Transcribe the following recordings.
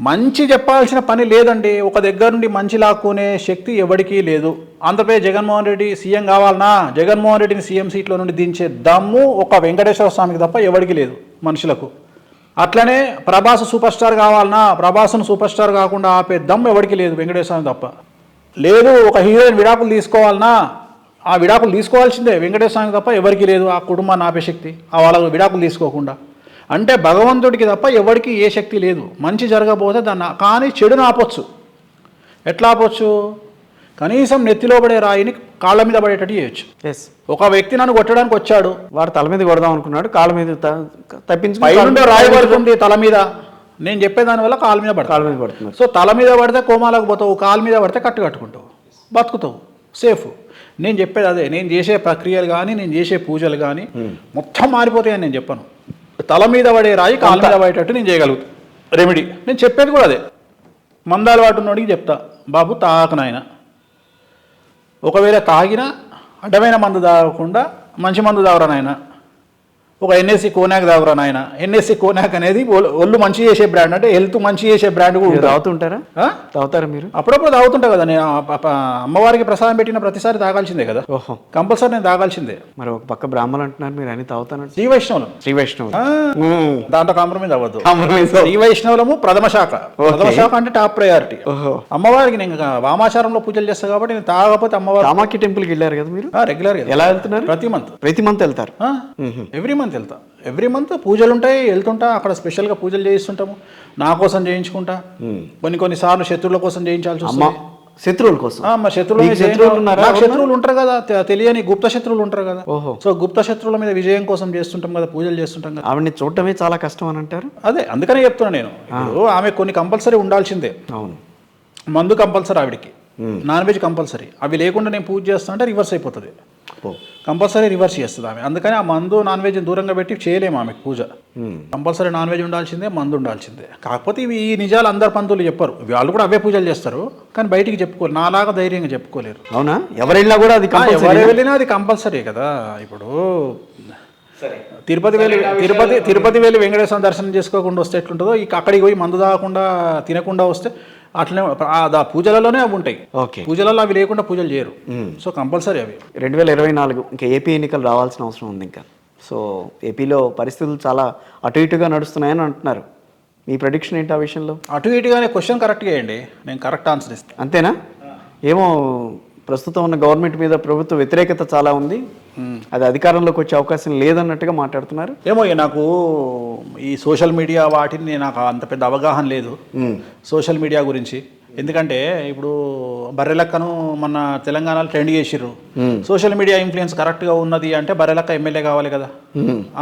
మంచి చెప్పాల్సిన పని లేదండి. ఒక దగ్గర నుండి మంచి లాక్కునే శక్తి ఎవరికీ లేదు. ఆంధ్రప్రదేశ్ జగన్మోహన్ రెడ్డి సీఎం కావాలన్నా జగన్మోహన్ రెడ్డిని సీఎం సీట్లో నుండి దించే దమ్ము ఒక వెంకటేశ్వర స్వామికి తప్ప ఎవరికి లేదు మనుషులకు. అట్లనే ప్రభాస్ సూపర్ స్టార్ కావాలన్నా ప్రభాస్ను సూపర్ స్టార్ కాకుండా ఆపే దమ్ము ఎవరికి లేదు వెంకటేశ్వర స్వామి తప్ప. లేదు ఒక హీరోయిన్ విడాకులు తీసుకోవాలన్నా ఆ విడాకులు తీసుకోవాల్సిందే వెంకటేశ్వర స్వామికి తప్ప ఎవరికి లేదు ఆ కుటుంబాన్ని ఆపే శక్తి, ఆ వాళ్ళ విడాకులు తీసుకోకుండా. అంటే భగవంతుడికి తప్ప ఎవరికి ఏ శక్తి లేదు. మంచి జరగబోతే దాన్ని కానీ చెడును ఆపొచ్చు. ఎట్లా ఆపొచ్చు? కనీసం నెత్తిలో పడే రాయిని కాళ్ళ మీద పడేటట్టు చేయొచ్చు. ఒక వ్యక్తి నన్ను కొట్టడానికి వచ్చాడు, వాడు తల మీద కొడదాం అనుకున్నాడు, కాళ్ళ మీద తప్పించి పైనుండే రాయి పడుతుంది తల మీద. నేను చెప్పేదానివల్ల కాళ్ళ మీద పడుతుంది. సో తల మీద పడితే కోమాలకు పోతావు, కాళ్ళ మీద పడితే కట్టుకుంటావు, బతుకుతావు, సేఫ్. నేను చెప్పేది అదే. నేను చేసే ప్రక్రియలు కానీ నేను చేసే పూజలు కానీ మొత్తం మారిపోతాయని నేను చెప్పను. తల మీద పడే రాయి కాళ్ళ మీద పడేటట్టు నేను చేయగలుగుతాను రెమెడీ. నేను చెప్పేది కూడా అదే. మందాలు వాడున్నోడికి చెప్తా, బాబు తాగకనాయన, ఒకవేళ తాగినా అడ్డమైన మందు తాగకుండా మంచి మందు తాగురా నాయన, ఒక ఎన్ఎస్సి కోనాక్ తాగురా నాయన. ఎన్ఎస్సి కోనాక్ అనేది ఒళ్ళు మంచి చేసే బ్రాండ్, అంటే హెల్త్ మంచి చేసే బ్రాండ్ కూడా తాగుతుంటారా? తాగుతారా మీరు? అప్పుడప్పుడు తాగుతుంటా కదా. నేను అమ్మవారికి ప్రసాదం పెట్టిన ప్రతిసారి తాగాల్సిందే కదా. ఓహో, కంపల్సరీ నేను తాగాల్సిందే. మరి ఒక పక్క బ్రాహ్మణులు అంటున్నారు, మీరు అన్ని తాగుతాను. శ్రీ వైష్ణవులు దాంట్లో కాంప్రమైజ్ అవ్వద్దు. శ్రీ వైష్ణవులము ప్రథమ శాఖ. ప్రథమ శాఖ అంటే టాప్ ప్రయారిటీ. అమ్మవారికి నేను వామాచారంలో పూజలు చేస్తాను కాబట్టి నేను తాగకపోతే అమ్మవారు. కామాఖ్య టెంపుల్కి వెళ్ళారు కదా మీరు? రెగ్యులర్ గా. ఎలా వెళ్తున్నారు? ప్రతి మంత్ వెళ్తారు? ఎవ్రీ మంత్ వెళ్తా. ఎవ్రీ మంత్ పూజలు ఉంటాయి, వెళ్తుంటా. అక్కడ స్పెషల్గా పూజలు చేయిస్తుంటాము. నా కోసం చేయించుకుంటా, కొన్ని సార్లు శత్రువుల కోసం చేయించాల్సి వస్తుంది. శత్రువుల కోసం? మా శత్రువులు ఉంటారు కదా, తెలియని గుప్త శత్రువులు ఉంటారు కదా. సో గుప్త శత్రువుల మీద విజయం కోసం చేస్తుంటాం కదా, పూజలు చేస్తుంటాం కదా. ఆవిడని చూడటమే చాలా కష్టం అని అంటారు. అదే అందుకనే చెప్తున్నా నేను. ఆమె కొన్ని కంపల్సరీ ఉండాల్సిందే. అవును, మందు కంపల్సరీ ఆవిడికి, నాన్ వెజ్ కంపల్సరీ. అవి లేకుండా నేను పూజ చేస్తా అంటే రివర్స్ అయిపోతుంది. కంపల్సరీ రివర్స్ చేస్తుంది ఆమె. అందుకని ఆ మందు నాన్ వెజ్ దూరంగా పెట్టి చేయలేము ఆమెకు పూజ. కంపల్సరీ నాన్ వెజ్ ఉండాల్సిందే, మందు ఉండాల్సిందే. కాకపోతే ఇవి ఈ నిజాలు అందరు పంతులు చెప్పరు. వాళ్ళు కూడా అవే పూజలు చేస్తారు కానీ బయటికి చెప్పుకోలేరు, నాలాగా ధైర్యంగా చెప్పుకోలేరు. అవునా? ఎవరు వెళ్ళినా కూడా అది ఎవరు వెళ్ళినా అది కంపల్సరీ కదా. ఇప్పుడు తిరుపతి వెళ్ళి వెంకటేశ్వర దర్శనం చేసుకోకుండా వస్తే ఎట్లుంటుందో, అక్కడికి పోయి మందు తాగకుండా తినకుండా వస్తే అట్లనే పూజలలోనే అవి ఉంటాయి. పూజలలో అవి లేకుండా పూజలు చేయరు. సో కంపల్సరీ అవి. 2024 ఇంకా ఏపీ ఎన్నికలు రావాల్సిన అవసరం ఉంది ఇంకా. సో ఏపీలో పరిస్థితులు చాలా అటు ఇటుగా నడుస్తున్నాయని అంటున్నారు. మీ ప్రెడిక్షన్ ఏంటి ఆ విషయంలో? అటు ఇటుగానే క్వశ్చన్ కరెక్ట్గా వేయండి, నేను కరెక్ట్ ఆన్సర్ ఇస్తాను. అంతేనా? ఏమో ప్రస్తుతం ఉన్న గవర్నమెంట్ మీద ప్రభుత్వ వ్యతిరేకత చాలా ఉంది, అది అధికారంలోకి వచ్చే అవకాశం లేదన్నట్టుగా మాట్లాడుతున్నారు. ఏమో నాకు ఈ సోషల్ మీడియా వాటిని నాకు అంత పెద్ద అవగాహన లేదు సోషల్ మీడియా గురించి. ఎందుకంటే ఇప్పుడు బర్రెలక్కను మన తెలంగాణలో ట్రెండ్ చేసిర్రు. సోషల్ మీడియా ఇన్ఫ్లుయెన్స్ కరెక్ట్గా ఉన్నది అంటే బర్రెలక్క ఎమ్మెల్యే కావాలి కదా,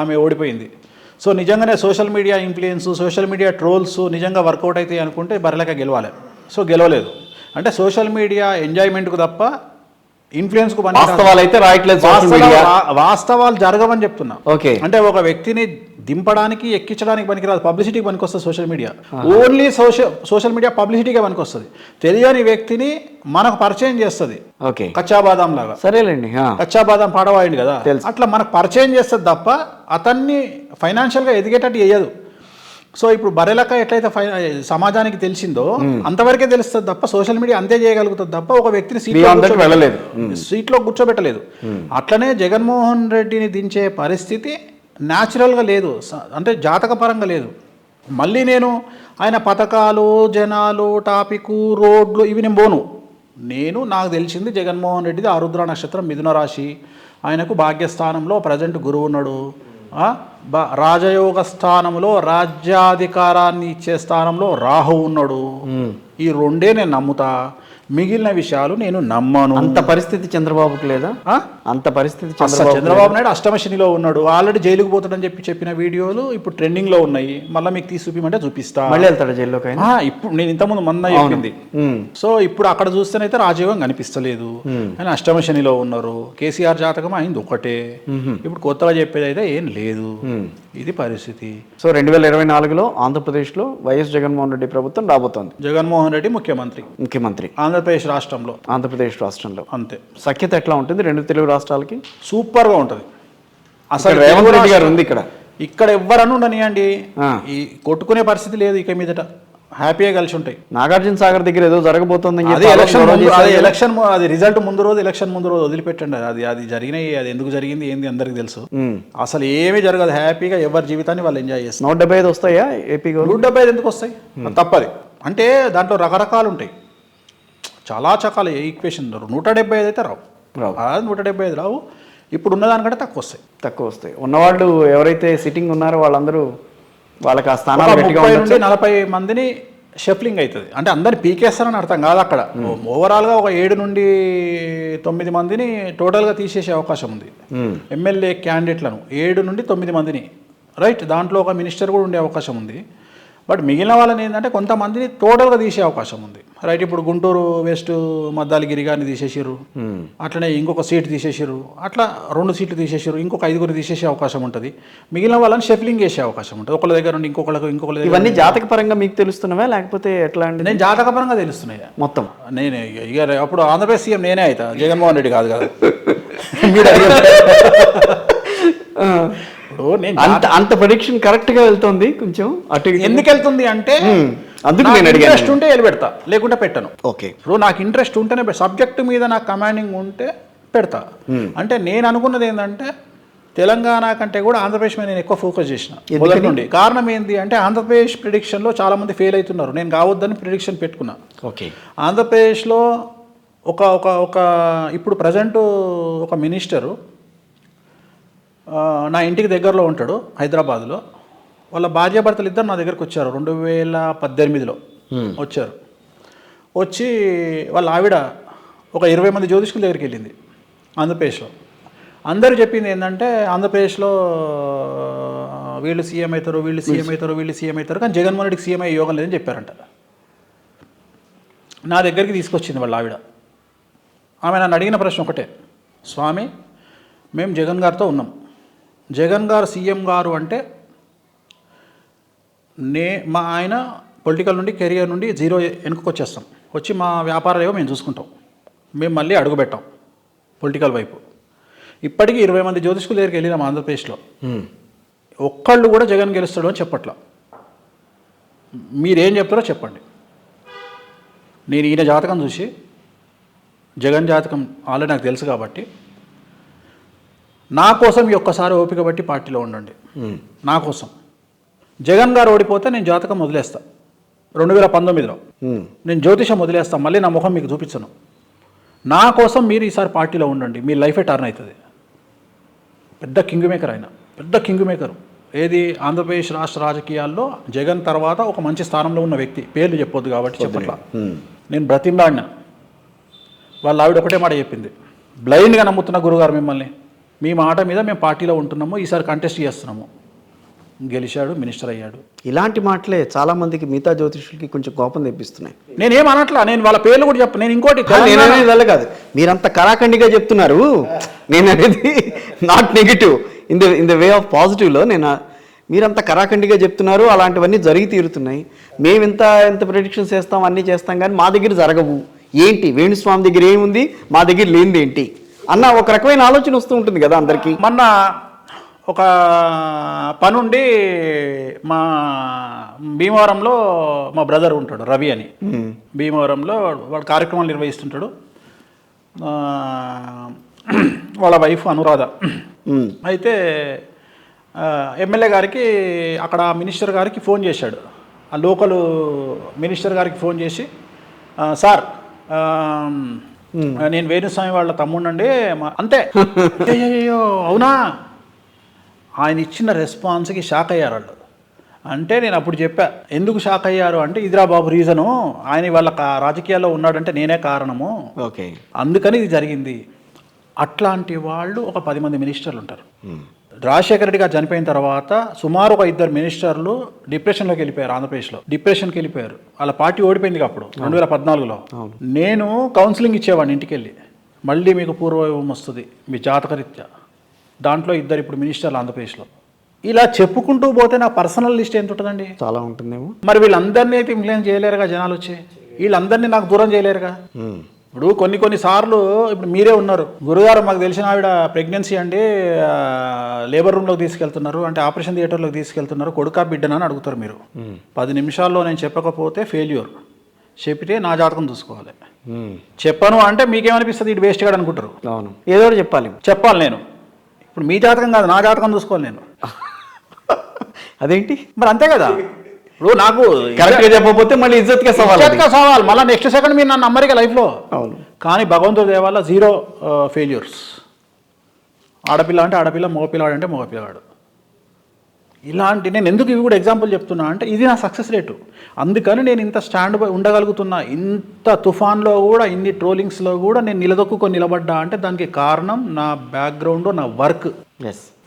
ఆమె ఓడిపోయింది. సో నిజంగానే social media influence, social media trolls నిజంగా వర్కౌట్ అవుతాయి అనుకుంటే బర్రెలక్క గెలవాలి. సో గెలవలేదు. అంటే సోషల్ మీడియా ఎంజాయ్మెంట్కు తప్ప ఇన్ఫ్లుయెన్స్కు వాస్తవాలు జరగవని చెప్తున్నా. అంటే ఒక వ్యక్తిని దింపడానికి ఎక్కించడానికి పనికిరాదు, పబ్లిసిటీకి పనికొస్తుంది social media. Only social media పబ్లిసిటీగా పనికొస్తుంది. తెలియని వ్యక్తిని మనకు పరిచయం చేస్తుంది. కచ్చాబాదం లాగా. సరేలేండి, కచ్చాబాదం పాడవాయండి కదా, అట్లా మనకు పరిచయం చేస్తుంది తప్ప అతన్ని ఫైనాన్షియల్గా ఎదిగేటట్టు చేయదు. సో ఇప్పుడు బర్రెలక్క ఎట్లయితే సమాజానికి తెలిసిందో అంతవరకే తెలుస్తుంది తప్ప సోషల్ మీడియా అంతే చేయగలుగుతుంది తప్ప ఒక వ్యక్తిని సీట్లో కూర్చోబెట్టలేదు. అట్లనే జగన్మోహన్ రెడ్డిని దించే పరిస్థితి న్యాచురల్గా లేదు, అంటే జాతకపరంగా లేదు. మళ్ళీ నేను ఆయన పథకాలు, జనాలు, టాపిక్, రోడ్లు ఇవి నేను పోను. నాకు తెలిసింది జగన్మోహన్ రెడ్డిది ఆరుద్ర నక్షత్రం, మిథున రాశి. ఆయనకు భాగ్యస్థానంలో ప్రజెంట్ గురువు ఉన్నాడు. రాజయోగ స్థానంలో రాజ్యాధికారాన్ని ఇచ్చే స్థానంలో రాహు ఉన్నాడు. ఈ రెండే నేను నమ్ముతా, మిగిలిన విషయాలు నేను నమ్మను. అంత పరిస్థితి చంద్రబాబుకి లేదా? అంత పరిస్థితి చంద్రబాబు నాయుడు అష్టమ శనిలో ఉన్నాడు. ఆల్రెడీ జైలుకు పోతాడని చెప్పిన వీడియోలు ఇప్పుడు ట్రెండింగ్ లో ఉన్నాయి. మళ్ళీ మీకు తీసి చూపిమంటే చూపిస్తా. మళ్ళీ వెళ్తాడు జైల్లోకి? ఇప్పుడు నేను ఇంతకుముందు మొన్న చెప్పింది. సో ఇప్పుడు అక్కడ చూస్తేనైతే రాజయోగం కనిపిస్తలేదు, ఆయన అష్టమ శనిలో ఉన్నారు. కేసీఆర్ జాతకం అయింది ఒకటే, ఇప్పుడు కొత్తగా చెప్పేది అయితే ఏం లేదు. ఇది పరిస్థితి. సో 2024లో ఆంధ్రప్రదేశ్లో వైఎస్ జగన్మోహన్ రెడ్డి ప్రభుత్వం రాబోతోంది. జగన్మోహన్ రెడ్డి ముఖ్యమంత్రి ఆంధ్రప్రదేశ్ రాష్ట్రంలో. అంతే. సఖ్యత ఎట్లా ఉంటుంది రెండు తెలుగు రాష్ట్రాలకి? సూపర్గా ఉంటుంది. అసలు రేవంత్ రెడ్డి గారు ఉంది ఇక్కడ ఎవ్వరని ఉండనియండి, ఈ కొట్టుకునే పరిస్థితి లేదు ఇక మీదట. హ్యాపీగా కలిసి ఉంటాయి. నాగార్జున సాగర్ దగ్గర ఏదో జరగబోతోందని అది ఎలక్షన్ అది రిజల్ట్ ముందు రోజు ఎలక్షన్ ముందు రోజు వదిలిపెట్టండి. అది జరిగినాయి, అది ఎందుకు జరిగింది ఏంది అందరికి తెలుసు. అసలు ఏమీ జరగదు, హ్యాపీగా ఎవరి జీవితాన్ని వాళ్ళు ఎంజాయ్ చేస్తారు. 175 వస్తాయా ఏపీ? 175 ఎందుకు వస్తాయి? తప్పది. అంటే దాంట్లో రకరకాలు ఉంటాయి, చాలా చకాల ఈక్వేషన్. 175 అయితే రావు, 175 రావు. ఇప్పుడు ఉన్నదానికంటే తక్కువ వస్తాయి. ఉన్నవాళ్ళు ఎవరైతే సిట్టింగ్ ఉన్నారో వాళ్ళందరూ వాళ్ళకి ఆ స్థానాలు 30 నుండి 40 మందిని షఫ్లింగ్ అవుతుంది. అంటే అందరిని పీకేస్తారని అర్థం కాదు. అక్కడ ఓవరాల్గా ఒక 7 నుండి 9 మందిని టోటల్గా తీసేసే అవకాశం ఉంది. ఎమ్మెల్యే క్యాండిడేట్లను 7 నుండి 9 మందిని, రైట్. దాంట్లో ఒక మినిస్టర్ కూడా ఉండే అవకాశం ఉంది. బట్ మిగిలిన వాళ్ళని ఏంటంటే కొంతమందిని టోటల్గా తీసే అవకాశం ఉంది, రైట్. ఇప్పుడు గుంటూరు వెస్ట్ మద్దాలగిరి గారిని తీసేసారు, అట్లనే ఇంకొక సీట్ తీసేసారు, అట్లా 2 సీట్లు తీసేసారు, ఇంకొక 5 తీసేసే అవకాశం ఉంటుంది. మిగిలిన వాళ్ళని షఫ్లింగ్ చేసే అవకాశం ఉంటుంది, ఒకళ్ళ దగ్గర నుండి ఇంకొకళ్ళ దగ్గర. ఇవన్నీ జాతక పరంగా మీకు తెలుస్తున్నవా లేకపోతే ఎట్లా అండి? నేను జాతక పరంగా తెలుస్తున్నాయి మొత్తం. నేను ఇక అప్పుడు ఆంధ్రప్రదేశ్ సీఎం నేనే అవుతా, జగన్మోహన్ రెడ్డి కాదు కదా. అంత ప్రెడిక్షన్ కరెక్ట్ గా వెళ్తుంది. కొంచెం అటు ఎందుకు వెళ్తుంది అంటే ఇంట్రెస్ట్ ఉంటే పెడతా, లేకుంటే పెట్టను. ఓకే. ఇప్పుడు నాకు ఇంట్రెస్ట్ ఉంటేనే, సబ్జెక్ట్ మీద నాకు కమాండింగ్ ఉంటే పెడతా. అంటే నేను అనుకున్నది ఏంటంటే తెలంగాణ కంటే కూడా ఆంధ్రప్రదేశ్ మీద నేను ఎక్కువ ఫోకస్ చేసిన మొదటి నుండి. కారణం ఏంటి అంటే ఆంధ్రప్రదేశ్ ప్రిడిక్షన్లో చాలా మంది ఫెయిల్ అవుతున్నారు. నేను కావద్దని ప్రిడిక్షన్ పెట్టుకున్నా. ఓకే. ఆంధ్రప్రదేశ్లో ఒక ఇప్పుడు ప్రజెంట్ ఒక మినిస్టరు నా ఇంటికి దగ్గరలో ఉంటాడు, హైదరాబాద్లో. వాళ్ళ భార్యాభర్తలు ఇద్దరు నా దగ్గరకు వచ్చారు 2018లో వచ్చారు. వచ్చి వాళ్ళ ఆవిడ ఒక 20 మంది జ్యోతిష్కుల దగ్గరికి వెళ్ళింది ఆంధ్రప్రదేశ్లో. అందరూ చెప్పింది ఏంటంటే ఆంధ్రప్రదేశ్లో వీళ్ళు సీఎం అవుతారు, వీళ్ళు సీఎం అవుతారు, కానీ జగన్మోహన్ రెడ్డికి సీఎం అయ్యే యోగం లేదని చెప్పారంట. నా దగ్గరికి తీసుకొచ్చింది వాళ్ళ ఆవిడ. ఆమె నన్ను అడిగిన ప్రశ్న ఒకటే, స్వామి మేము జగన్ గారితో ఉన్నాం, జగన్ గారు సీఎం గారు అంటే మా ఆయన పొలిటికల్ నుండి కెరియర్ నుండి 0 వెనుకకు వచ్చేస్తాం, వచ్చి మా వ్యాపారాలు ఏవో మేము చూసుకుంటాం, మేము మళ్ళీ అడుగుపెట్టాం పొలిటికల్ వైపు. ఇప్పటికీ 20 మంది జ్యోతిష్కుల దగ్గరికి వెళ్ళినాం ఆంధ్రప్రదేశ్లో, ఒక్కళ్ళు కూడా జగన్ గెలుస్తాడు అని చెప్పట్లా. మీరేం చెప్తారో చెప్పండి. నేను ఈయన జాతకం చూసి, జగన్ జాతకం ఆల్రెడీ నాకు తెలుసు కాబట్టి, నా కోసం ఈ ఒక్కసారి ఓపిక బట్టి పార్టీలో ఉండండి. నా కోసం జగన్ గారు ఓడిపోతే నేను జాతకం వదిలేస్తా. 2019లో నేను జ్యోతిషం వదిలేస్తా, మళ్ళీ నా ముఖం మీకు చూపించను. నా కోసం మీరు ఈసారి పార్టీలో ఉండండి, మీ లైఫే టర్న్ అవుతుంది. పెద్ద కింగ్ మేకర్ ఆయన, పెద్ద కింగ్ మేకర్. ఏది ఆంధ్రప్రదేశ్ రాష్ట్ర రాజకీయాల్లో జగన్ తర్వాత ఒక మంచి స్థానంలో ఉన్న వ్యక్తి. పేర్లు చెప్పొద్దు కాబట్టి చెప్పట్లా. నేను బ్రతిమలాడినా. వాళ్ళ ఆవిడ ఒకటే మాట చెప్పింది, బ్లైండ్గా నమ్ముతున్న గురుగారు మిమ్మల్ని, మీ మాట మీద మేము పార్టీలో ఉంటున్నాము, ఈసారి కంటెస్ట్ చేస్తున్నాము. గెలిచాడు, మినిస్టర్ అయ్యాడు. ఇలాంటి మాటలే చాలా మందికి మిగతా జ్యోతిషులకి కొంచెం కోపం తెప్పిస్తున్నాయి. నేనేం అనట్లా, నేను వాళ్ళ పేర్లు కూడా చెప్పను. నేను ఇంకోటి నేనేది కాదు, మీరంత కరాఖండిగా చెప్తున్నారు. నేను అనేది not negative, in the way of పాజిటివ్లో మీరంత కరాఖండిగా చెప్తున్నారు. అలాంటివన్నీ జరిగి తీరుతున్నాయి. మేము ఎంత ప్రెడిక్షన్స్ చేస్తాం, అన్నీ చేస్తాం, కానీ మా దగ్గర జరగవు. ఏంటి వేణుస్వామి దగ్గర ఏముంది, మా దగ్గర లేనిది ఏంటి అన్న ఒక రకమైన ఆలోచన వస్తూ ఉంటుంది కదా అందరికీ. మొన్న ఒక పనుండి మా భీమవరంలో మా బ్రదర్ ఉంటాడు రవి అని, భీమవరంలో వాడు కార్యక్రమాలు నిర్వహిస్తుంటాడు. వాళ్ళ వైఫ్ అనురాధ. అయితే ఎమ్మెల్యే గారికి అక్కడ మినిస్టర్ గారికి ఫోన్ చేశాడు, ఆ లోకల్ మినిస్టర్ గారికి ఫోన్ చేసి, సార్ నేను వేణుస్వామి వాళ్ళ తమ్ముడండి అంతే. అయ్యో అవునా? ఆయన ఇచ్చిన రెస్పాన్స్కి షాక్ అయ్యారు వాళ్ళు. అంటే నేను అప్పుడు చెప్పా, ఎందుకు షాక్ అయ్యారు అంటే, ఇదిరా బాబు రీజను, ఆయన వాళ్ళ రాజకీయాల్లో ఉన్నాడంటే నేనే కారణము, ఓకే, అందుకని ఇది జరిగింది. అట్లాంటి వాళ్ళు ఒక 10 మంది మినిస్టర్లు ఉంటారు. రాజశేఖర రెడ్డి గారు చనిపోయిన తర్వాత సుమారు ఒక 2 మినిస్టర్లు డిప్రెషన్లోకి వెళ్ళిపోయారు. ఆంధ్రప్రదేశ్లో డిప్రెషన్కి వెళ్ళిపోయారు. వాళ్ళ పార్టీ ఓడిపోయింది అప్పుడు 2014లో. నేను కౌన్సిలింగ్ ఇచ్చేవాడిని ఇంటికి వెళ్ళి, మళ్ళీ మీకు పూర్వవైభవం వస్తుంది మీ జాతకరీత్యా. దాంట్లో 2 ఇప్పుడు మినిస్టర్లు ఆంధ్రప్రదేశ్లో. ఇలా చెప్పుకుంటూ పోతే నా పర్సనల్ లిస్ట్ ఎంత ఉంటుందండి? చాలా ఉంటుందేమో. మరి వీళ్ళందరినీ అయితే ఇన్ఫ్లుయెన్స్ చేయలేరుగా జనాలు వచ్చి, వీళ్ళందరినీ నాకు దూరం చేయలేరుగా. ఇప్పుడు కొన్ని సార్లు ఇప్పుడు మీరే ఉన్నారు, గురుగారు మాకు తెలిసిన ఆవిడ ప్రెగ్నెన్సీ అండి, లేబర్ రూమ్లోకి తీసుకెళ్తున్నారు అంటే ఆపరేషన్ థియేటర్లోకి తీసుకెళ్తున్నారు, కొడుకా బిడ్డనా అని అడుగుతారు మీరు. 10 నిమిషాల్లో నేను చెప్పకపోతే ఫెయిల్యూర్, చెప్పితే నా జాతకం చూసుకోవాలి. చెప్పను అంటే మీకేమనిపిస్తుంది, ఇటు వేస్ట్ కాదు అనుకుంటారు. అవును, ఏదో ఒకటి చెప్పాలి నేను. ఇప్పుడు మీ జాతకం కాదు, నా జాతకం చూసుకోవాలి నేను. అదేంటి మరి అంతే కదా. ఇప్పుడు నాకు కరెక్ట్గా చెప్పకపోతే మళ్ళీ ఇజ్జత్గా సవాల్, మళ్ళీ నెక్స్ట్ సెకండ్ మీరు నన్ను నమ్మరిక లైఫ్లో. అవును, కానీ భగవంతుడి దయ వల్ల 0 ఫెయిల్యూర్స్. ఆడపిల్ల అంటే ఆడపిల్ల, మగపిల్లవాడు అంటే మగపిల్లవాడు. ఇలాంటి నేను ఎందుకు ఇవి కూడా ఎగ్జాంపుల్ చెప్తున్నా అంటే ఇది నా సక్సెస్ రేటు. అందుకని నేను ఇంత స్టాండ్ బై ఉండగలుగుతున్నా, ఇంత తుఫాన్లో కూడా, ఇన్ని ట్రోలింగ్స్లో కూడా నేను నిలదొక్కుని నిలబడ్డా అంటే దానికి కారణం నా బ్యాక్గ్రౌండ్, నా వర్క్.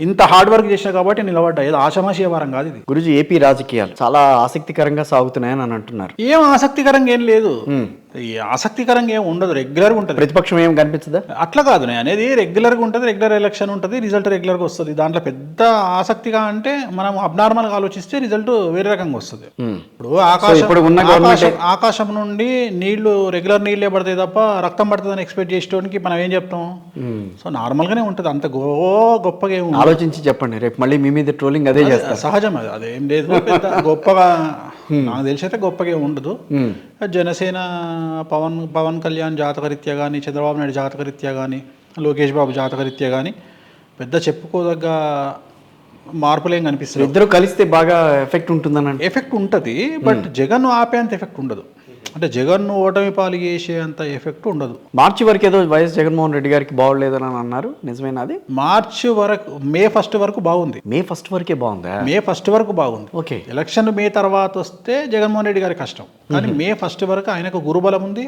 ఇంత హార్డ్ వర్క్ చేసినా కాబట్టి నిలబడ్డా, ఏదో ఆషామాషి వ్యవహారం కాదు ఇది. గురుజీ, ఏపీ రాజకీయాలు చాలా ఆసక్తికరంగా సాగుతున్నాయని అని అంటున్నారు. ఏం ఆసక్తికరంగా ఏం లేదు, ఆసక్తికరంగా ఏం ఉండదు, రెగ్యులర్గా ఉంటుంది. ప్రతిపక్షం ఏం కనిపించదా? అట్లా కాదు నేను అనేది, రెగ్యులర్గా ఉంటుంది, రెగ్యులర్ ఎలక్షన్ ఉంటుంది, రిజల్ట్ రెగ్యులర్గా వస్తుంది. దాంట్లో పెద్ద ఆసక్తిగా అంటే మనం అబ్నార్మల్గా ఆలోచిస్తే రిజల్ట్ వేరే రకంగా వస్తుంది. ఇప్పుడు ఆకాశం నుండి నీళ్లు, రెగ్యులర్ నీళ్ళే పడతాయి తప్ప రక్తం పడుతుందని ఎక్స్పెక్ట్ చేసేటోనికి మనం ఏం చెప్తాం. సో నార్మల్గానే ఉంటుంది, అంత గొప్పగా ఏమి. ఆలోచించి చెప్పండి, రేపు మళ్ళీ మీ మీద ట్రోలింగ్ అదే చేస్తారు. సహజం అది, అదేం లేదు పెద్ద గొప్పగా. నాకు తెలిసి అయితే గొప్పగా ఏమి ఉండదు. జనసేన పవన్ కళ్యాణ్ జాతకరీత్యా కానీ, చంద్రబాబు నాయుడు జాతకరీత్యా కానీ, లోకేష్ బాబు జాతకరీత్యా కానీ పెద్ద చెప్పుకోదగ్గ మార్పులు ఏం కనిపిస్తుంది. ఇద్దరు కలిస్తే బాగా ఎఫెక్ట్ ఉంటుందని. ఎఫెక్ట్ ఉంటుంది, బట్ జగన్ ఆపేంత ఎఫెక్ట్ ఉండదు. అంటే జగన్ ఓటమి పాలు చేసేంత ఎఫెక్ట్ ఉండదు. మార్చి వరకు ఏదో వైఎస్ జగన్మోహన్ రెడ్డి గారికి బాగోలేదని అన్నారు, నిజమేనా అది? మార్చి వరకు, మే 1 వరకు బాగుంది. మే 1 వరకే బాగుందా? మే 1 వరకు బాగుంది. ఓకే, ఎలక్షన్ మే తర్వాత వస్తే జగన్మోహన్ రెడ్డి గారి కష్టం. కానీ మే 1 వరకు ఆయనకు గురుబలం ఉంది.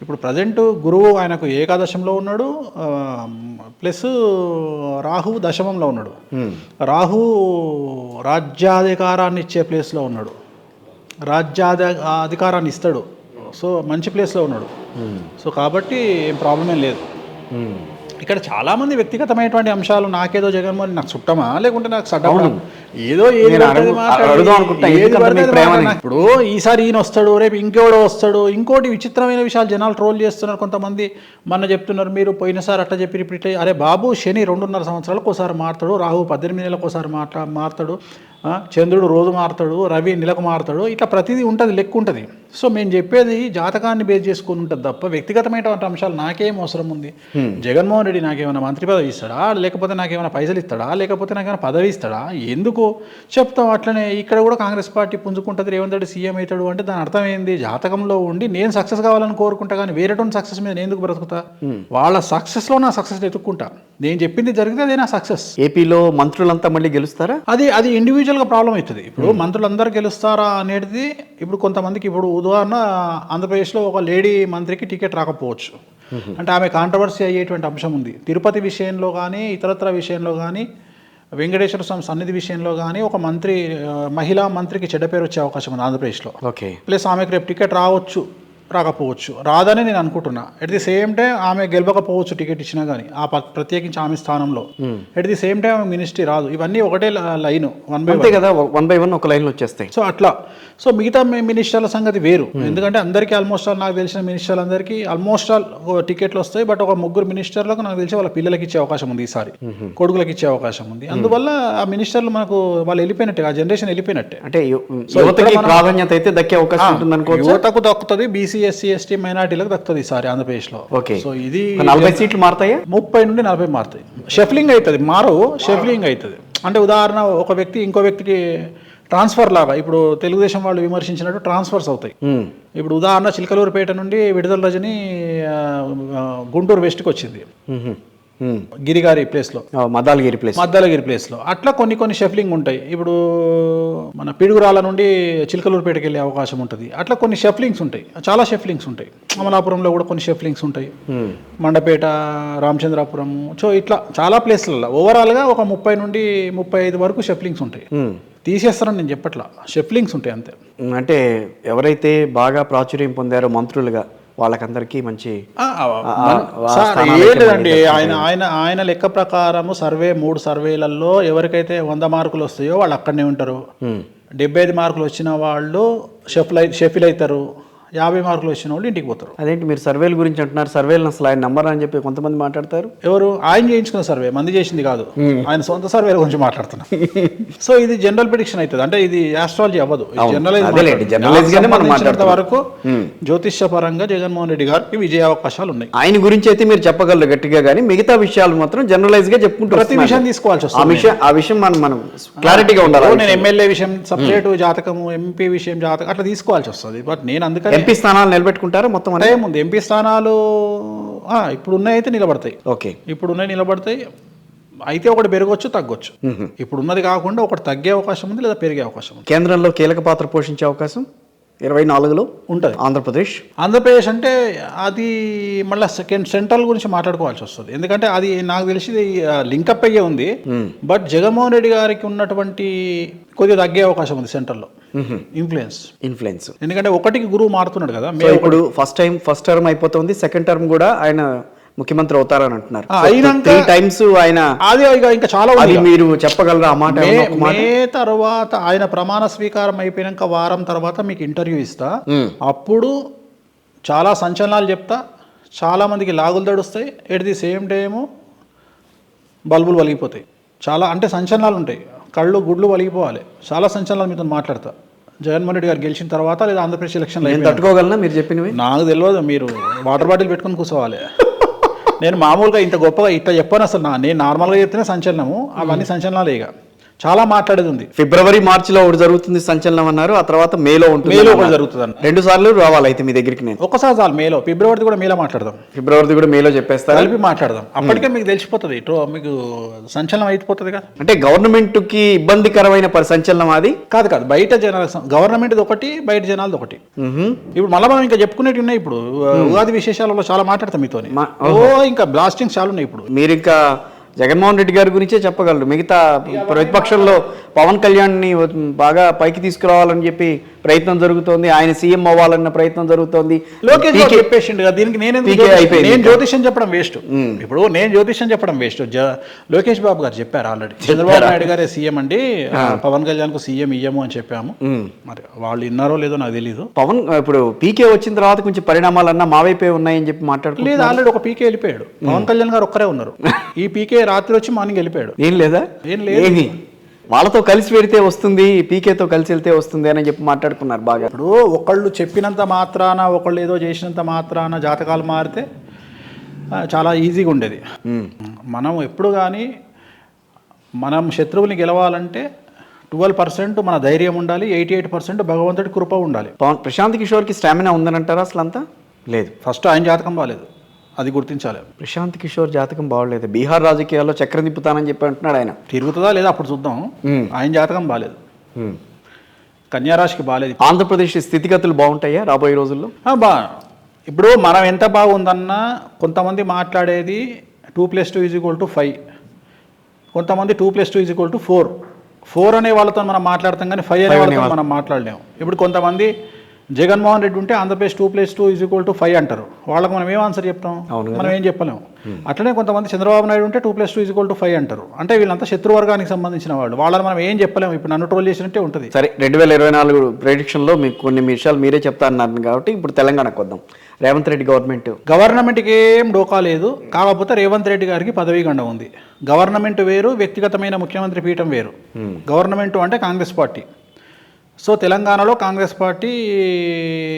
ఇప్పుడు ప్రజెంట్ గురువు ఆయనకు ఏకాదశంలో ఉన్నాడు, ప్లస్ రాహు దశమంలో ఉన్నాడు. రాహు రాజ్యాధికారాన్ని ఇచ్చే ప్లేస్లో ఉన్నాడు, అధికారాన్ని ఇస్తాడు. సో మంచి ప్లేస్లో ఉన్నాడు. సో కాబట్టి ఏం ప్రాబ్లం ఏం లేదు. ఇక్కడ చాలామంది వ్యక్తిగతమైనటువంటి అంశాలు, నాకేదో జగన్మోహన్ నాకు చుట్టమా లేకుంటే నాకు సడ్డమా, ఏదో ఇప్పుడు ఈసారి ఈయన వస్తాడు, రేపు ఇంకెవడో వస్తాడు. ఇంకోటి విచిత్రమైన విషయాలు జనాలు ట్రోల్ చేస్తున్నారు. కొంతమంది మొన్న చెప్తున్నారు, మీరు పోయినసారి అట్లా చెప్పి ఇప్పుడు ఇట్లా. అరే బాబు, శని 2.5 సంవత్సరాలకు ఒకసారి మారుతాడు, రాహు 18 నెలలకు ఒకసారి మారుతాడు, చంద్రుడు రోజు మారుతాడు, రవి నెలకు మారుతాడు. ఇట్లా ప్రతిదీ ఉంటుంది, లెక్క ఉంటుంది. సో మేము చెప్పేది జాతకాన్ని బేస్ చేసుకుని ఉంటుంది తప్ప వ్యక్తిగతమైనటువంటి అంశాలు నాకేం అవసరం ఉంది. జగన్మోహన్ రెడ్డి నాకేమైనా మంత్రి పదవి ఇస్తాడా, లేకపోతే నాకేమైనా పైసలు ఇస్తాడా, లేకపోతే నాకేమైనా పదవి ఇస్తాడా, ఎందుకు చెప్తాం. అట్లనే ఇక్కడ కూడా కాంగ్రెస్ పార్టీ పుంజుకుంటుంది, రేవంత్ రెడ్డి సీఎం అవుతాడు అంటే దాని అర్థం ఏంది? జాతకంలో ఉండి నేను సక్సెస్ కావాలని కోరుకుంటా, కానీ వేరేటువంటి సక్సెస్ మీద నేను ఎందుకు బ్రతుకుతా? వాళ్ళ సక్సెస్లో నా సక్సెస్ ఎత్తుక్కుంటా. నేను చెప్పింది జరిగితే అదే నా సక్సెస్. ఏపీలో మంత్రులంతా మళ్ళీ గెలుస్తారా? అది ఇండివిజువల్గా ప్రాబ్లం అవుతుంది. ఇప్పుడు మంత్రులందరూ గెలుస్తారా అనేది, ఇప్పుడు కొంతమందికి, ఇప్పుడు ఉదాహరణ ఆంధ్రప్రదేశ్లో ఒక లేడీ మంత్రికి టికెట్ రాకపోవచ్చు, అంటే ఆమె కాంట్రవర్సీ అయ్యేటువంటి అంశం ఉంది. తిరుపతి విషయంలో కానీ, ఇతరత్ర విషయంలో కానీ, వెంకటేశ్వర స్వామి సన్నిధి విషయంలో కానీ ఒక మహిళా మంత్రికి చెడ్డ పేరు వచ్చే అవకాశం ఉంది ఆంధ్రప్రదేశ్లో. ఓకే, ప్లస్ ఆమెకు రేపు టికెట్ రాకపోవచ్చు, రాదని నేను అనుకుంటున్నా. ఎట్ ది సేమ్ టైం ఆమె గెలవకపోవచ్చు టికెట్ ఇచ్చినా కానీ, ప్రత్యేకించి ఆమె స్థానంలో. ఎట్ ది సేమ్ టైం ఆమె మినిస్ట్రీ రాదు. ఇవన్నీ ఒకటే లైన్, వన్ బై వన్ ఒక లైన్లో వచ్చేస్తాయి. సో అట్లా. సో మిగతా మినిస్టర్ల సంగతి వేరు, ఎందుకంటే అందరికీ ఆల్మోస్ట్ ఆల్, నాకు తెలిసిన మినిస్టర్లందరికీ ఆల్మోస్ట్ ఆల్ టికెట్లు వస్తాయి. బట్ ఒక 3 మినిస్టర్లకు నాకు తెలిసి వాళ్ళ పిల్లలకి ఇచ్చే అవకాశం ఉంది, ఈసారి కొడుకులకు ఇచ్చే అవకాశం ఉంది. అందువల్ల ఆ మినిస్టర్లు మనకు వాళ్ళు వెళ్ళిపోయినట్టే, ఆ జనరేషన్ వెళ్ళిపోయినట్టే. అంటే ప్రాధాన్యత అయితే దక్కే అవకాశం ఉంటుంది అనుకోవచ్చు. యువతకు దక్కుతుంది, బీసీ, ఎస్సీ, ఎస్టీ, మైనార్టీలకు దక్కుతుంది ఈసారి ఆంధ్రప్రదేశ్లో. సో ఇది 40 సీట్లు మారుతాయా? 30 నుండి 40 మారుతాయి. షఫ్లింగ్ అవుతుంది, షఫ్లింగ్ అవుతుంది. అంటే ఉదాహరణ, ఒక వ్యక్తి ఇంకో వ్యక్తికి ట్రాన్స్ఫర్ లాగా, ఇప్పుడు తెలుగుదేశం వాళ్ళు విమర్శించినట్టు ట్రాన్స్ఫర్స్ అవుతాయి. ఇప్పుడు ఉదాహరణ, చిలకలూరుపేట నుండి విడుదల రజని గుంటూరు వెస్ట్కి వచ్చింది, గిరిగారి ప్లేస్లో, మద్దాలగిరి ప్లేస్లో. అట్లా కొన్ని షఫ్లింగ్ ఉంటాయి. ఇప్పుడు మన పిడుగురాల నుండి చిలకలూరుపేటకి వెళ్ళే అవకాశం ఉంటుంది. అట్లా కొన్ని షఫ్లింగ్స్ ఉంటాయి, చాలా షఫ్లింగ్స్ ఉంటాయి. అమలాపురంలో కూడా కొన్ని షఫ్లింగ్స్ ఉంటాయి, మండపేట, రామచంద్రాపురం. సో ఇట్లా చాలా ప్లేస్లలో ఓవరాల్గా ఒక 30 నుండి 35 వరకు షఫ్లింగ్స్ ఉంటాయి. తీసేస్తారని నేను చెప్పట్లా, షఫ్లింగ్స్ ఉంటాయి అంతే. అంటే ఎవరైతే బాగా ప్రాచుర్యం పొందారో మంత్రులుగా వాళ్ళకందరికీ మంచి లేదండి. ఆయన లెక్క ప్రకారము 3 సర్వేలలో ఎవరికైతే 100 మార్కులు వస్తాయో వాళ్ళు అక్కడనే ఉంటారు. 75 మార్కులు వచ్చిన వాళ్ళు షఫిల్ అవుతారు. 50 మార్కులు వచ్చిన వాళ్ళు ఇంటికి పోతారు. అదేంటి మీరు సర్వేల గురించి అంటున్నారు? సర్వేలను అసలు ఆయన నంబర్ అని చెప్పి కొంతమంది మాట్లాడతారు. ఎవరు? ఆయన చేయించుకున్న సర్వే, మంది చేసింది కాదు, ఆయన సొంత సర్వేల గురించి మాట్లాడుతున్నారు. సో ఇది జనరల్ ప్రిడిక్షన్ అవుతుంది, అంటే ఇది ఆస్ట్రాలజీ అవ్వదు. జనరలైజ్ వరకు జ్యోతిష్య పరంగా జగన్మోహన్ రెడ్డి గారికి విజయ అవకాశాలు ఉన్నాయి. ఆయన గురించి అయితే మీరు చెప్పగలరు గట్టిగా, కానీ మిగతా విషయాలు మాత్రం జనరలైజ్ గా చెప్పుకుంటారు. ప్రతి విషయం తీసుకోవాల్సి వస్తుంది. ఆ విషయం మనం క్లారిటీగా ఉండాలి. నేను ఎమ్మెల్యే విషయం సపరేట్ జాతకము, ఎంపీ విషయం జాతకం అట్లా తీసుకోవాల్సి వస్తుంది. బట్ నేను అందుకని ఎంపీ స్థానాలు నిలబెట్టుకుంటారా మొత్తం? అదే ముందు ఎంపీ స్థానాలు ఇప్పుడు ఉన్నాయితే నిలబడతాయి. ఓకే, ఇప్పుడు ఉన్నాయి నిలబడతాయి. అయితే ఒకటి పెరగవచ్చు, తగ్గొచ్చు. ఇప్పుడు ఉన్నది కాకుండా ఒకటి తగ్గే అవకాశం ఉంది, లేదా పెరిగే అవకాశం ఉంది. కేంద్రంలో కీలక పాత్ర పోషించే అవకాశం 24లో ఉంటుంది. ఆంధ్రప్రదేశ్ అంటే అది మళ్ళీ సెంట్రల్ గురించి మాట్లాడుకోవాల్సి వస్తుంది. ఎందుకంటే అది నాకు తెలిసి లింకప్ అయ్యే ఉంది. బట్ జగన్మోహన్ రెడ్డి గారికి ఉన్నటువంటి కొద్దిగా తగ్గే అవకాశం ఉంది సెంట్రల్లో ఇన్ఫ్లుయెన్స్. ఎందుకంటే ఒకటికి గురువు మారుతున్నాడు కదా. ఇప్పుడు ఫస్ట్ టర్మ్ అయిపోతుంది, సెకండ్ టర్మ్ కూడా ఆయన ముఖ్యమంత్రి అవుతారని అంటున్నారు. ఆయన అది ఇంకా చాలా మీరు చెప్పగలరా ఆ మాట? మే తర్వాత ఆయన ప్రమాణ స్వీకారం అయిపోయినాక వారం తర్వాత మీకు ఇంటర్వ్యూ ఇస్తా. అప్పుడు చాలా సంచలనాలు చెప్తా, చాలా మందికి లాగులు తడుస్తాయి, ఎట్ ది సేమ్ టైము బల్బులు వలిగిపోతాయి. చాలా అంటే సంచలనాలు ఉంటాయి, కళ్ళు గుడ్లు వలిగిపోవాలి. చాలా సంచలనాలు మీతో మాట్లాడతా. జగన్మోహన్ రెడ్డి గారు గెలిచిన తర్వాత లేదా ఆంధ్రప్రదేశ్ ఎలక్షన్లో నేను తట్టుకోగలనా మీరు చెప్పినవి? నాకు తెలియదు, మీరు వాటర్ బాటిల్ పెట్టుకొని కూర్చోవాలి. నేను మామూలుగా ఇంత గొప్పగా ఇట్లా చెప్పాను అసలు. నేను నార్మల్గా చెప్తేనే సంచలనము, అవన్నీ సంచలనాలే. ఇక చాలా మాట్లాడేది ఉంది. ఫిబ్రవరి మార్చిలో ఒకటి జరుగుతుంది సంచలనం అన్నారు, ఆ తర్వాత మేలో ఉంటుంది. మేలో ఒకటి జరుగుతుంది అన్న. 2 సార్లు రావాలి అయితే మీ దగ్గరికి. నేను ఒకసారి చాలు మేలో. ఫిబ్రవరిది కూడా మేలో మాట్లాడదాం. ఫిబ్రవరిది కూడా మేలో చెప్పేస్తారు, కలిపి మాట్లాడదాం. అప్పటికే మీకు తెలిసిపోతుంది, మీకు సంచలనం అయిపోతుంది కదా. అంటే గవర్నమెంట్ కి ఇబ్బందికరమైన సంచలనం అది కాదు. బయట జనాల గవర్నమెంట్ ఒకటి, బయట జనాలది ఒకటి. ఇప్పుడు మళ్ళీ మనం ఇంకా చెప్పుకునేవి ఉన్నాయి. ఇప్పుడు ఉగాది విశేషాలలో చాలా మాట్లాడతాం మీతో. ఇంకా బ్లాస్టింగ్ చాలా ఉన్నాయి. ఇప్పుడు మీరు ఇంకా జగన్మోహన్ రెడ్డి గారి గురించే చెప్పగలరు. మిగతా ప్రతిపక్షంలో పవన్ కళ్యాణ్ని బాగా పైకి తీసుకురావాలని చెప్పి ప్రయత్నం జరుగుతోంది, ఆయన సీఎం అవ్వాలన్న ప్రయత్నం జరుగుతోంది. లోకేష్ చెప్పేసిండు కదా, దీనికి నేను జ్యోతిష్యం చెప్పడం వేస్ట్. ఇప్పుడు నేను జ్యోతిష్యం చెప్పడం వేస్ట్. లోకేష్ బాబు గారు చెప్పారు ఆల్రెడీ, చంద్రబాబు నాయుడు గారే సీఎం అండి, పవన్ కళ్యాణ్ కు సీఎం ఇయ్యము అని చెప్పాము. మరి వాళ్ళు విన్నారో లేదో నాకు తెలియదు. పవన్ ఇప్పుడు పీకే వచ్చిన తర్వాత కొంచెం పరిణామాలన్నా మా వైపే ఉన్నాయని చెప్పి మాట్లాడుతున్నారు. లేదు, ఆల్రెడీ ఒక పీకే వెళ్ళిపోయాడు. పవన్ కళ్యాణ్ గారు ఒక్కరే ఉన్నారు. ఈ పీకే రాత్రి వచ్చి మార్నింగ్ వెళ్ళిపోయాడు. ఏం లేదా? ఏం లేదు, వాళ్ళతో కలిసి పెడితే వస్తుంది, పీకేతో కలిసి వెళ్తే వస్తుంది అని చెప్పి మాట్లాడుకున్నారు బాగా. ఇప్పుడు ఒకళ్ళు చెప్పినంత మాత్రాన, ఒకళ్ళు ఏదో చేసినంత మాత్రాన జాతకాలు మారితే చాలా ఈజీగా ఉండేది. మనం ఎప్పుడు కానీ మనం శత్రువుని గెలవాలంటే 12% మన ధైర్యం ఉండాలి, 88% భగవంతుడి కృప ఉండాలి. ప్రశాంత్ కిషోర్కి స్టామినా ఉందని అంటారా? అసలు అంతా లేదు. ఫస్ట్ ఆయన జాతకం బాగాలేదు, అది గుర్తించాలి. ప్రశాంత్ కిషోర్ జాతకం బాగలేదు. బీహార్ రాజకీయాల్లో చక్రం తిప్పుతానని చెప్పి అంటున్నాడు ఆయన. తిరుగుతుందా లేదా అప్పుడు చూద్దాం. ఆయన జాతకం బాగాలేదు, కన్యారాశికి బాగాలేదు. ఆంధ్రప్రదేశ్ స్థితిగతులు బాగుంటాయా రాబోయే రోజుల్లో? ఇప్పుడు మనం ఎంత బాగుందన్నా కొంతమంది మాట్లాడేది 2+2 = 5, కొంతమంది 2+2 = 4. 4 అనే వాళ్ళతో మనం మాట్లాడతాం కానీ 5 అనే వాళ్ళతో మనం మాట్లాడలేము. ఇప్పుడు కొంతమంది జగన్మోహన్ రెడ్డి ఉంటే ఆంధ్రప్రదేశ్ 2+2 = 5 అంటారు. వాళ్ళకి మనం ఏం ఆన్సర్ చెప్తాం? మనం ఏం చెప్పలేము. అట్లనే కొంతమంది చంద్రబాబు నాయుడు ఉంటే 2+2 = 5 అంటారు. అంటే వీళ్ళంతా శత్రువర్గానికి సంబంధించిన వాళ్ళు, వాళ్ళని మనం ఏం చెప్పలేము. ఇప్పుడు నన్ను ట్రోల్ చేసినట్టే ఉంటుంది. సరే, 2024 ప్రెడిక్షన్లో మీకు కొన్ని విషయాలు మీరే చెప్తా అన్నారు కాబట్టి ఇప్పుడు తెలంగాణకు వద్దాం. రేవంత్ రెడ్డి గవర్నమెంట్కి ఏం డోకా లేదు. కాకపోతే రేవంత్ రెడ్డి గారికి పదవీ గండ ఉంది. గవర్నమెంట్ వేరు, వ్యక్తిగతమైన ముఖ్యమంత్రి పీఠం వేరు. గవర్నమెంట్ అంటే కాంగ్రెస్ పార్టీ. సో తెలంగాణలో కాంగ్రెస్ పార్టీ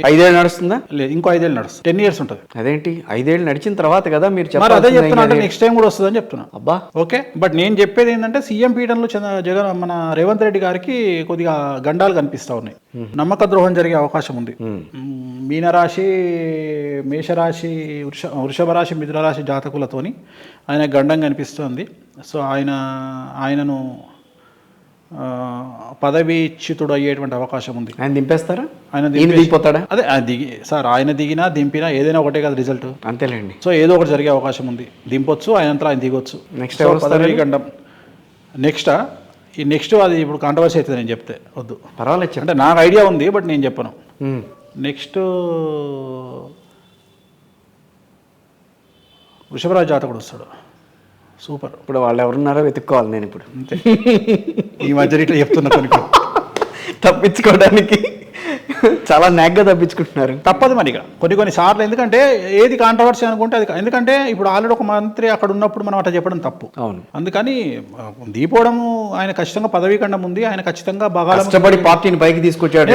5 ఏళ్ళు నడుస్తుందా? లేదు, ఇంకో 5 ఏళ్ళు నడుస్తుంది. 10 years ఉంటుంది. అదేంటి 5 ఏళ్ళు నడిచిన తర్వాత కదా మీరు చెప్పారు? అదే చెప్తున్నా, అంటే నెక్స్ట్ టైం కూడా వస్తుందని చెప్తున్నా. అబ్బా, ఓకే. బట్ నేను చెప్పేది ఏంటంటే సీఎం పీఠంలో మన రేవంత్ రెడ్డి గారికి కొద్దిగా గండాలు కనిపిస్తూ ఉన్నాయి. నమ్మక ద్రోహం జరిగే అవకాశం ఉంది. మీనరాశి, మేషరాశి, వృషభ రాశి, మిథున రాశి జాతకులతోని ఆయన గండం కనిపిస్తుంది. సో ఆయనను పదవీచ్యుతుడు అయ్యేటువంటి అవకాశం ఉంది. ఆయన దింపేస్తారా? ఆయన దిగిపోతాడా? అదే సార్, ఆయన దిగినా దింపినా ఏదైనా ఒకటే కదా రిజల్ట్. అంతేలేండి. సో ఏదో ఒకటి జరిగే అవకాశం ఉంది. దింపొచ్చు, ఆయన దిగొచ్చు. నెక్స్ట్ పదవీ గండం నెక్స్ట్ అది ఇప్పుడు కాంట్రవర్సీ అవుతుంది. నేను చెప్తే వద్దు, పర్వాలేదు. అంటే నాకు ఐడియా ఉంది బట్ నేను చెప్పను. నెక్స్ట్ వృషభరాజు జాతకుడు వస్తాడు. సూపర్. ఇప్పుడు వాళ్ళు ఎవరున్నారో వెతుక్కోవాలి నేను ఇప్పుడు. అంతే, ఈ మధ్య ఇట్లా చెప్తున్నా కొన్ని తప్పించుకోవడానికి. చాలా నాగ్గా తప్పించుకుంటున్నారు. తప్పదు మరి ఇక కొన్ని సార్లు, ఎందుకంటే ఏది కాంట్రవర్సీ అనుకుంటే అది, ఎందుకంటే ఇప్పుడు ఆల్రెడీ ఒక మంత్రి అక్కడ ఉన్నప్పుడు మనం అట్లా చెప్పడం తప్పు. అవును, అందుకని దీపోవడము, ఆయన ఖచ్చితంగా పదవీ కండం ఉంది, ఆయన ఖచ్చితంగా బాగా కష్టపడి పార్టీని పైకి తీసుకొచ్చాడు.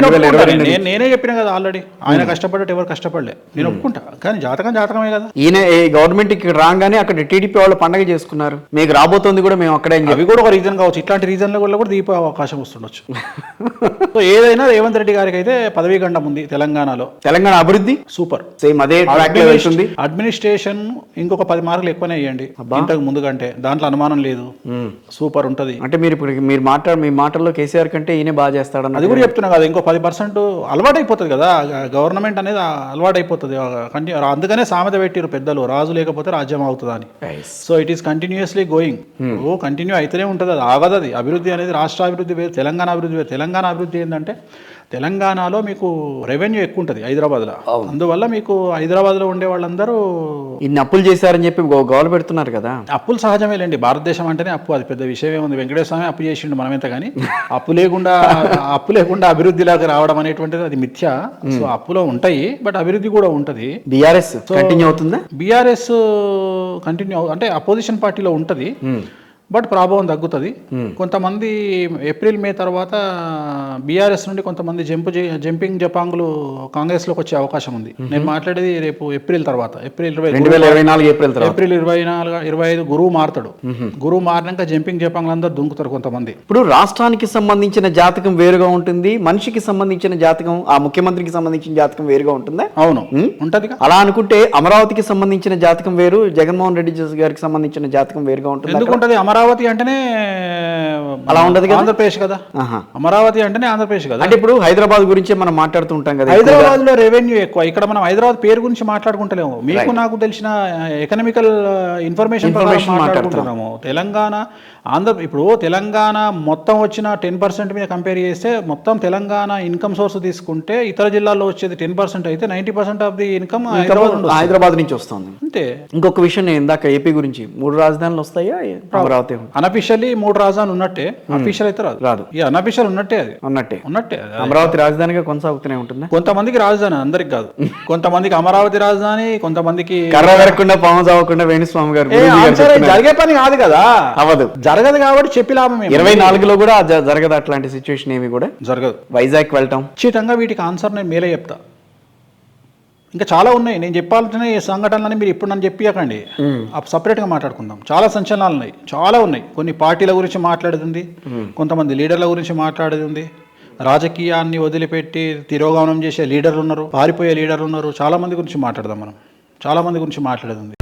నేనే చెప్పిన కదా ఆల్రెడీ, ఆయన కష్టపడ్డట్టు ఎవరు కష్టపడలే, నేను ఒప్పుకుంటా. కానీ జాతకమే కదా. ఈయన గవర్నమెంట్ ఇక్కడ రాగానే అక్కడ టీడీపీ వాళ్ళు పండగ చేసుకున్నారు, మీకు రాబోతోంది కూడా మేము అక్కడే. అవి కూడా ఒక రీజన్ కావచ్చు, ఇట్లాంటి రీజన్ల వల్ల కూడా దీప అవకాశం వస్తుండొచ్చు. సో ఏదైనా రేవంత్ రెడ్డి గారికి అయితే పదవీ గండం ఉంది తెలంగాణలో. తెలంగాణ అభివృద్ధి సూపర్, సేమ్ అదే ట్రాక్ లో వెళ్తుంది. అడ్మినిస్ట్రేషన్ ఇంకొక 10 మార్కులు ఎక్కువనే వేయండి ఇంతకు ముందు కంటే, దాంట్లో అనుమానం లేదు, సూపర్ ఉంటది. అంటే మీరు ఇప్పుడు మీ మాటల్లో కేసీఆర్ కంటే ఈయన బాగా చేస్తాడని అది కూడా చెప్తున్నా కదా. ఇంకో 10% అలవాటు అయిపోతుంది కదా, గవర్నమెంట్ అనేది అలవాటు అయిపోతుంది. అందుకనే సామెత పెట్టిరు పెద్దలు, రాజు లేకపోతే రాజ్యం అవుతుంది అని. So it is continuously going, continue అయితేనే ఉంటుంది, అది ఆగదు. అది అభివృద్ధి అనేది రాష్ట్ర అభివృద్ధి వేరు, తెలంగాణ అభివృద్ధి వేరు. తెలంగాణ అభివృద్ధి ఏంటంటే తెలంగాణలో మీకు రెవెన్యూ ఎక్కువ ఉంటుంది హైదరాబాద్లో, అందువల్ల మీకు హైదరాబాద్లో ఉండే వాళ్ళందరూ ఇన్ని అప్పులు చేశారని చెప్పి గోల పెడుతున్నారు కదా. అప్పులు సహజమే లేండి, భారతదేశం అంటేనే అప్పు, అది పెద్ద విషయం ఏముంది. వెంకటేశ్వర స్వామి అప్పు చేసిండు మనమెంత, కానీ అప్పు లేకుండా అభివృద్ధిలోకి రావడం అనేటువంటిది అది మిథ్య. సో అప్పులో ఉంటాయి, బట్ అభివృద్ధి కూడా ఉంటుంది. బీఆర్ఎస్ కంటిన్యూ అవుతుందా? బీఆర్ఎస్ కంటిన్యూ అంటే అపోజిషన్ పార్టీలో ఉంటుంది, బట్ ప్రభావం తగ్గుతుంది. కొంతమంది ఏప్రిల్ మే తర్వాత బీఆర్ఎస్ నుండి కొంతమంది జంపింగ్ జపాంగులు కాంగ్రెస్లోకి వచ్చే అవకాశం ఉంది. నేను మాట్లాడేది రేపు ఏప్రిల్ తర్వాత, ఏప్రిల్ 25 గురువు మారుతాడు. గురువు మారినాక జంపింగ్ జపాంగులు అందరూ దుంకుతారు కొంతమంది. ఇప్పుడు రాష్ట్రానికి సంబంధించిన జాతకం వేరుగా ఉంటుంది, మనిషికి సంబంధించిన జాతకం, ఆ ముఖ్యమంత్రికి సంబంధించిన జాతకం వేరుగా ఉంటుందా? అవును, ఉంటది. అలా అనుకుంటే అమరావతికి సంబంధించిన జాతకం వేరు, జగన్మోహన్ రెడ్డి గారికి సంబంధించిన జాతకం వేరుగా ఉంటుంది. ఎందుకుంటది? అమరావతి అంటేనే అలా ఉండదు కదా, ఆంధ్రప్రదేశ్ కదా. అమరావతి అంటేనే ఆంధ్రప్రదేశ్ కదా. అంటే ఇప్పుడు హైదరాబాద్ గురించి మనం మాట్లాడుతూ ఉంటాం కదా, హైదరాబాద్ లో రెవెన్యూ ఎక్కువ, ఇక్కడ మనం హైదరాబాద్ పేరు గురించి మాట్లాడుకుంటలేము. మీకు నాకు తెలిసిన ఎకనామికల్ ఇన్ఫర్మేషన్ మాట్లాడుకుంటున్నాము. తెలంగాణ ఇప్పుడు తెలంగాణ మొత్తం వచ్చిన 10% మీద కంపేర్ చేస్తే, మొత్తం తెలంగాణ ఇన్కమ్ సోర్స్ తీసుకుంటే ఇతర జిల్లాల్లో వచ్చేది 10% అయితే 90% ఆఫ్ ది ఇన్కమ్ హైదరాబాద్ నుంచి వస్తుంది. అంతే. ఇంకొక విషయం, నేను ఇందాక ఏపీ గురించి 3 రాజధానులు వస్తాయా? అమరావతి అనఫిషియల్లీ 3 రాజధానులు ఉన్నట్టే, అఫీషియల్ అయితే రాదు. ఈ అనఫిషియల్ ఉన్నట్టే, అది ఉన్నట్టే. అమరావతి రాజధానిగా కొనసాగుతూనే ఉంటుంది. కొంతమందికి రాజధాని, అందరికి కాదు. కొంతమందికి అమరావతి రాజధాని, కొంతమందికి కర్ర వెరకుండా పాము చావకుండా వేణుస్వామి గారు జరిగే పని కాదు కదా, అవదు, జరగదు కాబట్టి చెప్పి లాభం. 24లో కూడా జరగదు అట్లాంటి సిచ్యువేషన్, ఏమి కూడా జరగదు. వైజాగ్ వెళ్ళటం ఖచ్చితంగా వీటికి ఆన్సర్ నేను మేలే చెప్తా. ఇంకా చాలా ఉన్నాయి, నేను చెప్పాలంటే ఈ సంఘటనలని మీరు ఇప్పుడు నన్ను చెప్పియకండి, సపరేట్గా మాట్లాడుకుందాం. చాలా సంచలనాలు ఉన్నాయి, చాలా ఉన్నాయి. కొన్ని పార్టీల గురించి మాట్లాడేది, కొంతమంది లీడర్ల గురించి మాట్లాడేది ఉంది, రాజకీయాన్ని వదిలిపెట్టి తిరోగమనం చేసే లీడర్లు ఉన్నారు, పారిపోయే లీడర్లు ఉన్నారు. చాలా మంది గురించి మాట్లాడదాం మనం, చాలా మంది గురించి మాట్లాడేది ఉంది.